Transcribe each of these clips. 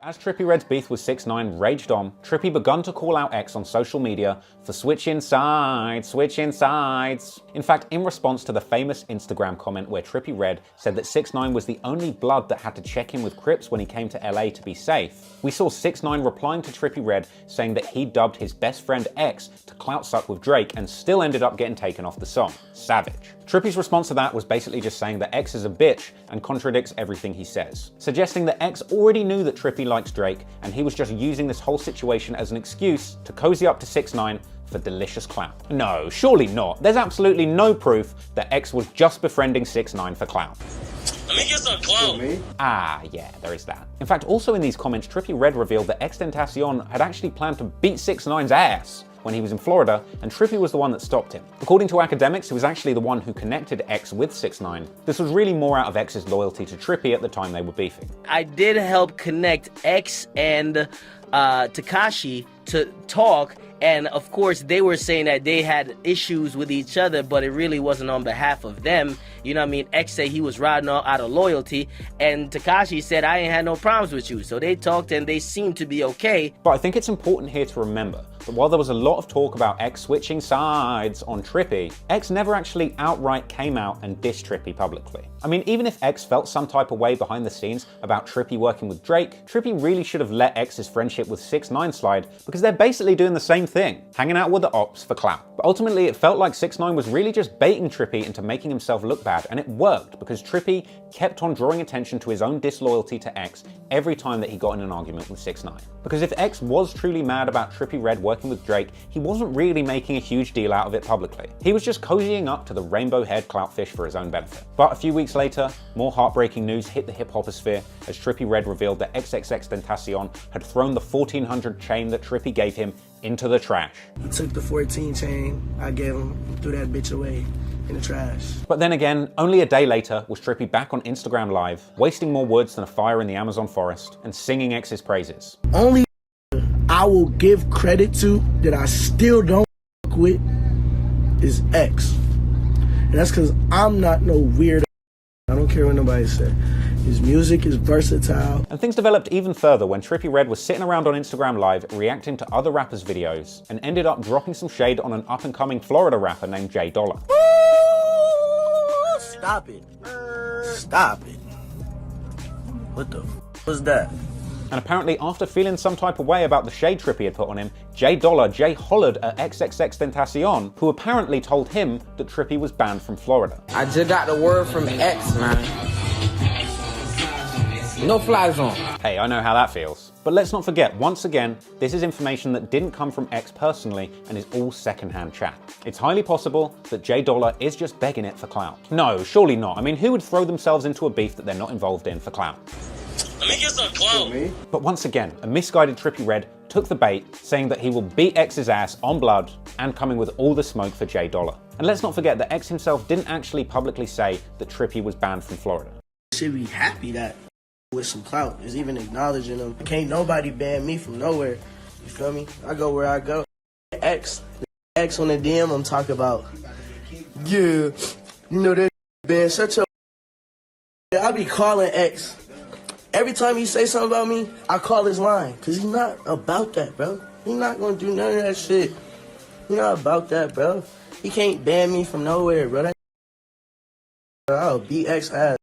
As Trippie Redd's beef with 6ix9ine raged on, Trippie begun to call out X on social media for switching sides, switching sides. In fact, in response to the famous Instagram comment where Trippie Redd said that 6ix9ine was the only blood that had to check in with Crips when he came to LA to be safe, we saw 6ix9ine replying to Trippie Redd saying that he dubbed his best friend X to clout suck with Drake and still ended up getting taken off the song. Savage. Trippie's response to that was basically just saying that X is a bitch and contradicts everything he says, suggesting that X already knew that Trippie likes Drake and he was just using this whole situation as an excuse to cozy up to 6ix9ine for delicious clout. No, surely not. There's absolutely no proof that X was just befriending 6ix9ine for clout. Let me get some clout. Ah, yeah, there is that. In fact, also in these comments, Trippie Redd revealed that XXXTentacion had actually planned to beat 6ix9ine's ass when he was in Florida, and Trippie was the one that stopped him. According to academics, he was actually the one who connected X with 6ix9ine. This was really more out of X's loyalty to Trippie at the time they were beefing. I did help connect X and Tekashi to talk, and of course they were saying that they had issues with each other, but it really wasn't on behalf of them. You know what I mean? X said he was riding out of loyalty, and Tekashi said, I ain't had no problems with you. So they talked and they seemed to be okay. But I think it's important here to remember that while there was a lot of talk about X switching sides on Trippie, X never actually outright came out and dissed Trippie publicly. I mean, even if X felt some type of way behind the scenes about Trippie working with Drake, Trippie really should have let X's friendship with 6ix9ine slide, because they're basically doing the same thing, hanging out with the ops for clout. But ultimately it felt like 6ix9ine was really just baiting Trippie into making himself look bad, and it worked because Trippie kept on drawing attention to his own disloyalty to X every time that he got in an argument with 6ix9ine. Because if X was truly mad about Trippie Redd working with Drake, he wasn't really making a huge deal out of it publicly. He was just cozying up to the rainbow-haired cloutfish for his own benefit. But a few weeks later, more heartbreaking news hit the hip-hoposphere as Trippie Redd revealed that XXXTentacion had thrown the 1400 chain that Trippie gave him into the trash. He took the 14 chain I gave him, threw that bitch away in the trash. But then again, only a day later was Trippie back on Instagram Live, wasting more words than a fire in the Amazon forest, and singing X's praises. Only I will give credit to that I still don't with is X. And that's because I'm not no weird. I don't care what nobody said. His music is versatile. And things developed even further when Trippie Redd was sitting around on Instagram Live reacting to other rappers' videos and ended up dropping some shade on an up-and-coming Florida rapper named J Dollar. Stop it. Stop it. What the f was that? And apparently after feeling some type of way about the shade Trippie had put on him, J Dollar hollered at XXXTentacion, who apparently told him that Trippie was banned from Florida. I just got the word from X, man. No fly zone. Hey, I know how that feels. But let's not forget, once again, this is information that didn't come from X personally and is all secondhand chat. It's highly possible that J Dollar is just begging it for clout. No, surely not. I mean, who would throw themselves into a beef that they're not involved in for clout? Let me get some clout. But once again, a misguided Trippie Redd took the bait, saying that he will beat X's ass on blood and coming with all the smoke for J Dollar. And let's not forget that X himself didn't actually publicly say that Trippie was banned from Florida. Should be happy that with some clout is even acknowledging them. Can't nobody ban me from nowhere. You feel me? I go where I go. X on the DM I'm talking about. Yeah, you know that ban. Shut your. I be calling X. Every time he say something about me, I call his line. Cause he's not about that, bro. He not gonna do none of that shit. He not about that, bro. He can't ban me from nowhere, bro. I'll beat X ass.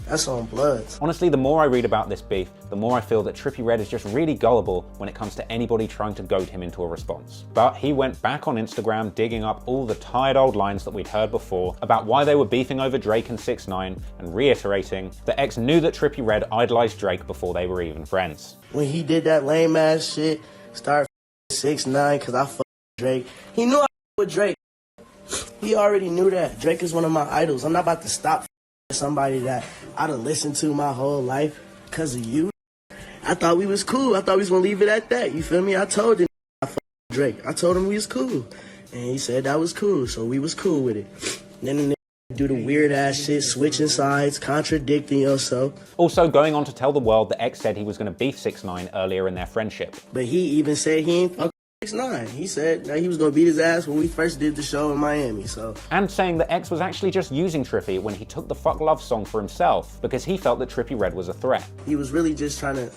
That's on blood. Honestly, the more I read about this beef, the more I feel that Trippie Redd is just really gullible when it comes to anybody trying to goad him into a response. But he went back on Instagram digging up all the tired old lines that we'd heard before about why they were beefing over Drake and 6ix9ine, and reiterating that X knew that Trippie Redd idolized Drake before they were even friends. When he did that lame ass shit, start 6ix9ine cause I fuck Drake. He knew I with Drake. He already knew that. Drake is one of my idols. I'm not about to stop somebody that I done listened to my whole life because of you. I thought we was cool. I thought we was gonna leave it at that. You feel me? I told him I fuck Drake. I told him we was cool. And he said that was cool, so we was cool with it. And then the do the weird ass shit, switching sides, contradicting yourself. Also going on to tell the world that X said he was gonna beef 6ix9ine earlier in their friendship. But he even said he ain't fuck 6ix9ine. He said that he was gonna beat his ass when we first did the show in Miami, so. And saying that X was actually just using Trippie when he took the Fuck Love song for himself because he felt that Trippie Redd was a threat. He was really just trying to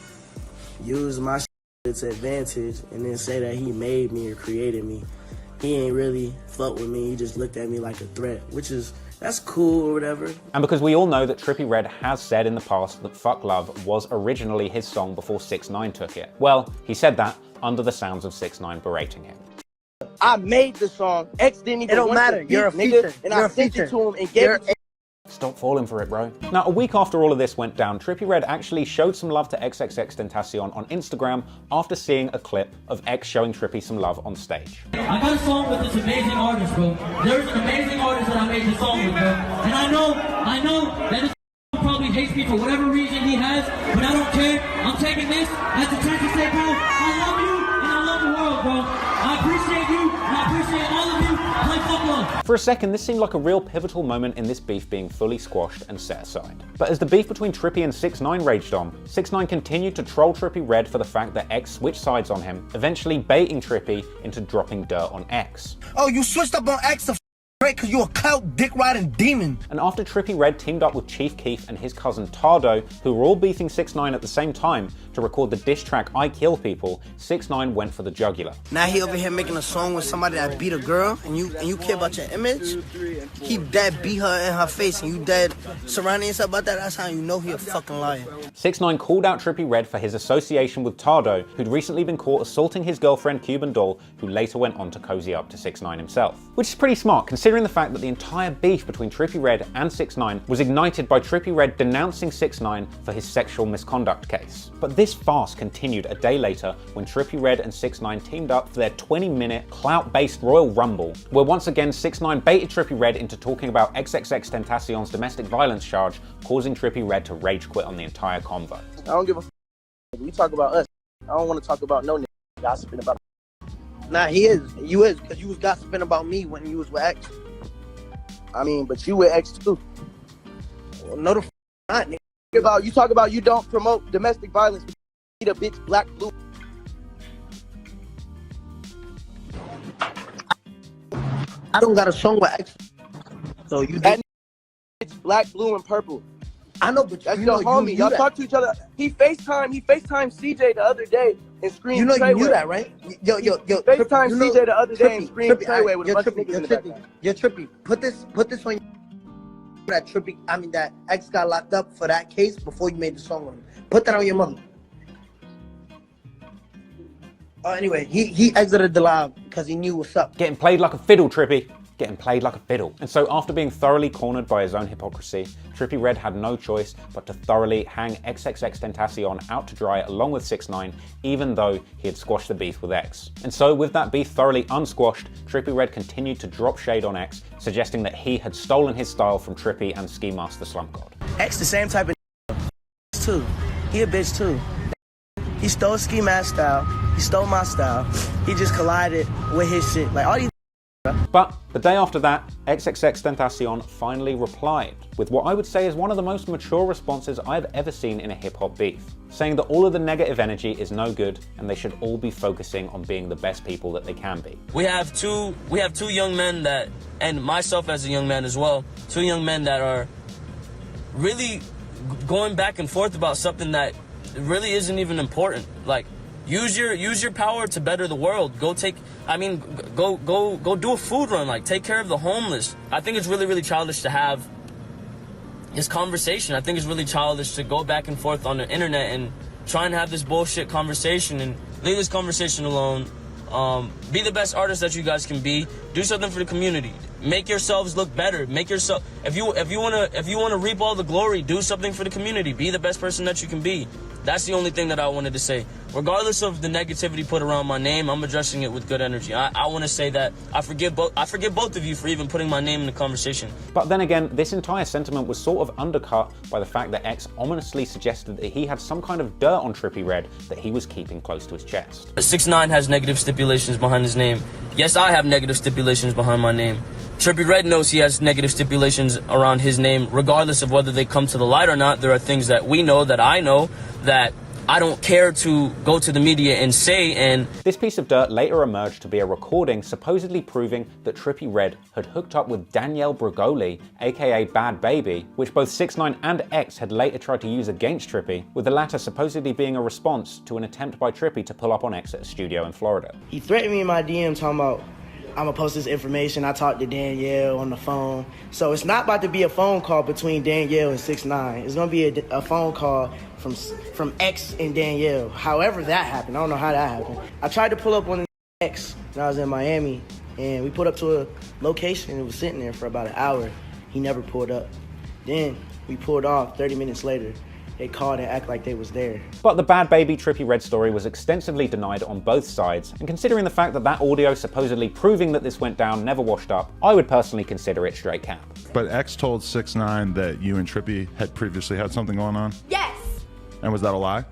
use my shit to its advantage and then say that he made me or created me. He ain't really fuck with me. He just looked at me like a threat, that's cool or whatever. And because we all know that Trippie Redd has said in the past that Fuck Love was originally his song before 6ix9ine took it. Well, he said that under the sounds of 6ix9ine berating him. I made the song. X didn't even want matter. the You're a beat, feature. nigga, and You're I a sent feature. it to him and gave it to Stop falling for it, bro. Now, a week after all of this went down, Trippie Redd actually showed some love to XXXTentacion on Instagram after seeing a clip of X showing Trippie some love on stage. I got a song with this amazing artist, bro. There's an amazing artist that I made this song with, bro. And I know that this probably hates me for whatever reason he has, but I don't care. I'm taking this as a chance to say, bro, I love you and I love the world, bro. I appreciate you and I appreciate all of you. Play Fuck Love. For a second, this seemed like a real pivotal moment in this beef being fully squashed and set aside. But as the beef between Trippie and 6ix9ine raged on, 6ix9ine continued to troll Trippie Redd for the fact that X switched sides on him, eventually baiting Trippie into dropping dirt on X. Oh, you switched up on X to right because you a clout dick riding demon. And after Trippie Redd teamed up with Chief Keef and his cousin Tardo, who were all beefing 6ix9ine at the same time, to record the diss track I Kill People, 6ix9ine went for the jugular. Now he over here making a song with somebody that beat a girl, and you care about your image. He dead beat her in her face, and you dead surrounding yourself about that. That's how you know he a fucking liar. 6ix9ine called out Trippie Redd for his association with Tardo, who'd recently been caught assaulting his girlfriend Cuban Doll, who later went on to cozy up to 6ix9ine himself. Which is pretty smart, considering the fact that the entire beef between Trippie Redd and 6ix9ine was ignited by Trippie Redd denouncing 6ix9ine for his sexual misconduct case. But this farce continued a day later when Trippie Redd and 6ix9ine teamed up for their 20-minute Clout-based Royal Rumble, where once again 6ix9ine baited Trippie Redd into talking about XXXTentacion's domestic violence charge, causing Trippie Redd to rage quit on the entire convo. I don't give a f. We talk about us. I don't want to talk about no nigga gossiping about. Nah, he is. You is, because you was gossiping about me when you was with X. I mean, but you with X too. Well, no the f not, nigga. You talk about you don't promote domestic violence. You the bitch black blue. I don't got a song with X. So you That bitch black, blue, and purple. I know, but That's you your know homie. you Y'all that. talk to each other. He FaceTime CJ the other day and screamed. You know you Treyway. knew that, right? Yo, FaceTime CJ the other day and screamed Trippie, Treyway with a bunch of niggas in the Trippie, background. you're Trippie. Put this on that Trippie. I mean that X got locked up for that case before you made the song on him. Put that on your mother. Anyway, he exited the live because he knew what's up. Getting played like a fiddle, Trippie. Getting played like a fiddle. And so after being thoroughly cornered by his own hypocrisy, Trippie Redd had no choice but to thoroughly hang XXXTentacion out to dry along with 6ix9ine, even though he had squashed the beef with X. And so with that beef thoroughly unsquashed, Trippie Redd continued to drop shade on X, suggesting that he had stolen his style from Trippie and Ski Master Slump God. X the same type of too. He a bitch too. He stole Ski Mask style. He stole my style. He just collided with his shit. Like all these. But the day after that, XXXTentacion finally replied with what I would say is one of the most mature responses I've ever seen in a hip-hop beef, saying that all of the negative energy is no good and they should all be focusing on being the best people that they can be. We have two young men that, and myself as a young man as well, two young men that are really going back and forth about something that really isn't even important. Like, use your power to better the world. Go do a food run. Like, take care of the homeless. I think it's really childish to have this conversation. I think it's really childish to go back and forth on the internet and try and have this bullshit conversation and leave this conversation alone. Be the best artist that you guys can be. Do something for the community. Make yourselves look better. Make yourself, if you wanna reap all the glory, do something for the community. Be the best person that you can be. That's the only thing that I wanted to say. Regardless of the negativity put around my name, I'm addressing it with good energy. I want to say that I forgive both of you for even putting my name in the conversation. But then again, this entire sentiment was sort of undercut by the fact that X ominously suggested that he had some kind of dirt on Trippie Redd that he was keeping close to his chest. 6ix9ine has negative stipulations behind his name. Yes, I have negative stipulations behind my name. Trippie Redd knows he has negative stipulations around his name, regardless of whether they come to the light or not. There are things that we know, that I know, that I don't care to go to the media and say. And this piece of dirt later emerged to be a recording supposedly proving that Trippie Redd had hooked up with Danielle Bregoli, aka Bad Baby, which both 6ix9ine and X had later tried to use against Trippie, with the latter supposedly being a response to an attempt by Trippie to pull up on X at a studio in Florida. He threatened me in my DM talking about, I'm gonna post this information. I talked to Danielle on the phone. So it's not about to be a phone call between Danielle and 6ix9ine. It's gonna be a phone call from X and Danielle. However that happened, I don't know how that happened. I tried to pull up on X when I was in Miami, and we pulled up to a location and was sitting there for about an hour. He never pulled up. Then we pulled off 30 minutes later. They called and act like they was there. But the Bad Baby Trippie Redd story was extensively denied on both sides, and considering the fact that that audio supposedly proving that this went down never washed up, I would personally consider it straight cap. But X told 6ix9ine that you and Trippie had previously had something going on? Yes! And was that a lie?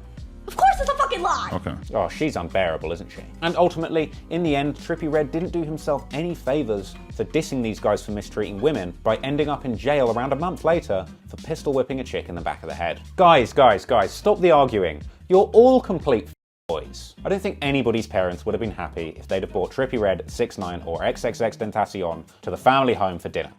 Of course it's a fucking lie! Okay. Oh, she's unbearable, isn't she? And ultimately, in the end, Trippie Redd didn't do himself any favors for dissing these guys for mistreating women by ending up in jail around a month later for pistol whipping a chick in the back of the head. Guys, stop the arguing. You're all complete boys. I don't think anybody's parents would have been happy if they'd have brought Trippie Redd, 6ix9ine, or XXXTentacion to the family home for dinner.